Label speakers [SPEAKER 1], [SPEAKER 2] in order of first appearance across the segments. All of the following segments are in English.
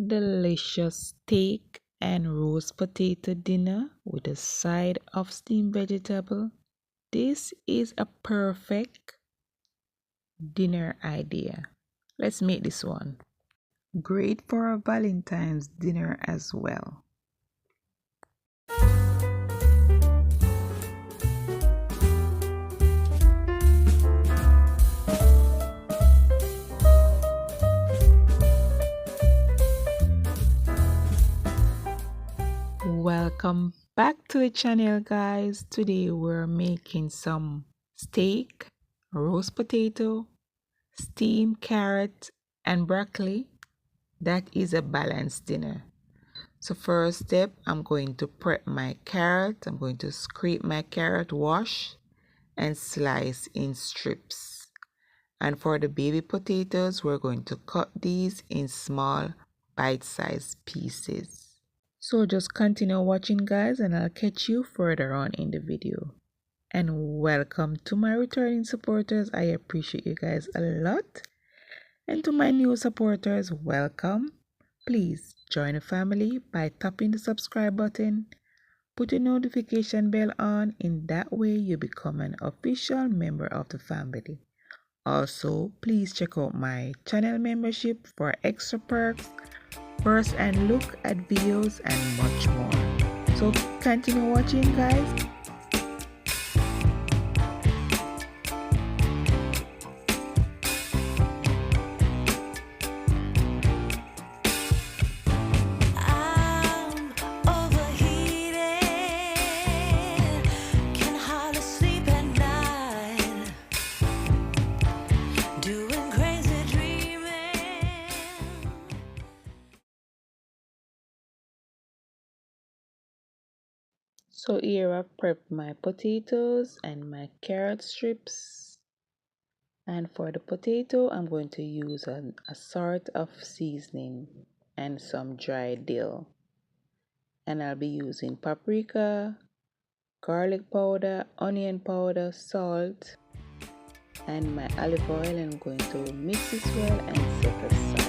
[SPEAKER 1] delicious steak and roast potato dinner with a side of steamed vegetable. This is a perfect dinner idea. Let's make this one. Great for a Valentine's dinner as well. Welcome back to the channel, guys. Today we're making some steak, roast potato, steamed carrot and broccoli. That is a balanced dinner. So first step, I'm going to prep my carrot. I'm going to scrape my carrot, wash and slice in strips. And for the baby potatoes, we're going to cut these in small bite-sized pieces. So just continue watching, guys, and I'll catch you further on in the video. And welcome to my returning supporters. I appreciate you guys a lot. And to my new supporters, welcome. Please join the family by tapping the subscribe button. Put your notification bell on. In that way, you become an official member of the family. Also, please check out my channel membership for extra perks, first and look at videos and much more. So continue watching, guys. So here I've prepped my potatoes and my carrot strips. And for the potato, I'm going to use a sort of seasoning and some dried dill. And I'll be using paprika, garlic powder, onion powder, salt, and my olive oil. And I'm going to mix this well and set aside.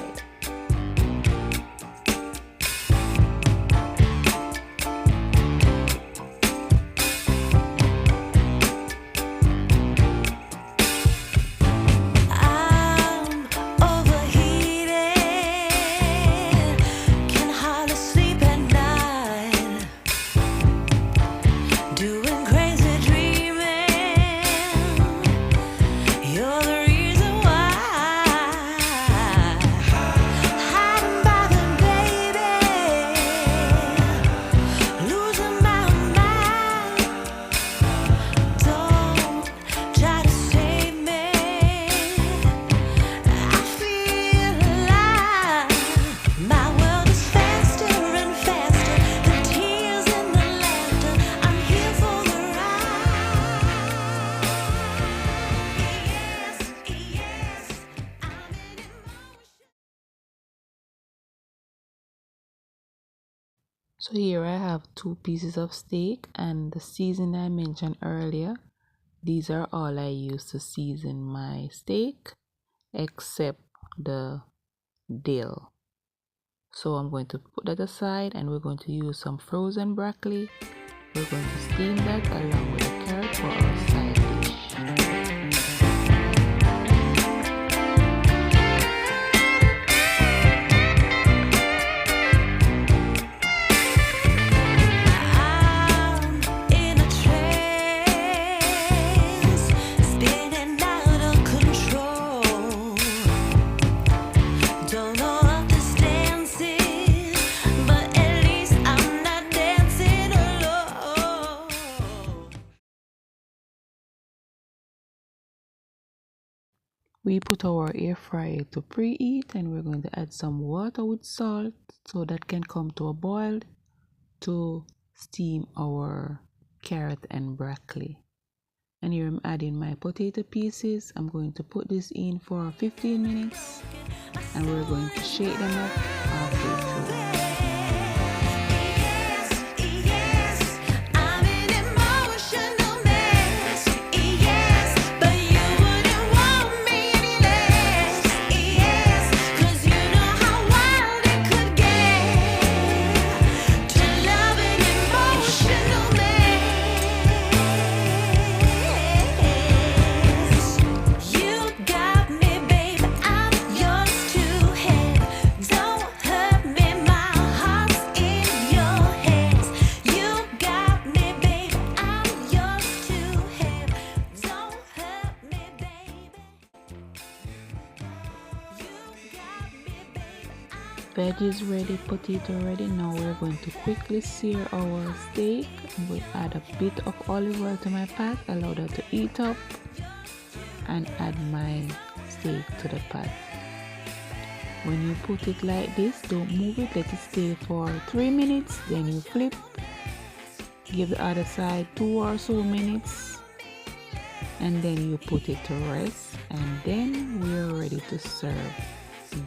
[SPEAKER 1] So here I have 2 pieces of steak and the seasoning I mentioned earlier. These are all I use to season my steak except the dill. So I'm going to put that aside and we're going to use some frozen broccoli. We're going to steam that along with the carrot for our side dish. We put our air fryer to preheat and we're going to add some water with salt so that can come to a boil to steam our carrot and broccoli. And here I'm adding my potato pieces. I'm going to put this in for 15 minutes and we're going to shake them up halfway through.
[SPEAKER 2] Get
[SPEAKER 1] veg is ready, potato ready. Now we're going to quickly sear our steak. We add a bit of olive oil to my pot, allow that to heat up, and add my steak to the pot. When you put it like this, don't move it, let it stay for 3 minutes, then you flip, give the other side 2 or so minutes, and then you put it to rest, and then we're ready to serve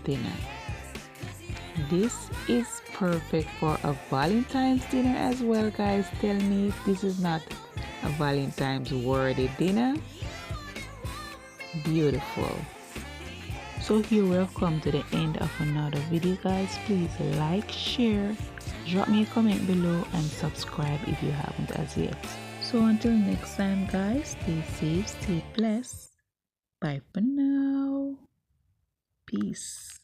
[SPEAKER 1] dinner. This is perfect for a Valentine's dinner as well, guys. Tell me if this is not a Valentine's worthy dinner. Beautiful. So here we have come to the end of another video, guys. Please like, share, drop me a comment below, and subscribe if you haven't as yet. So until next time, guys, stay safe, stay blessed. Bye for now. Peace.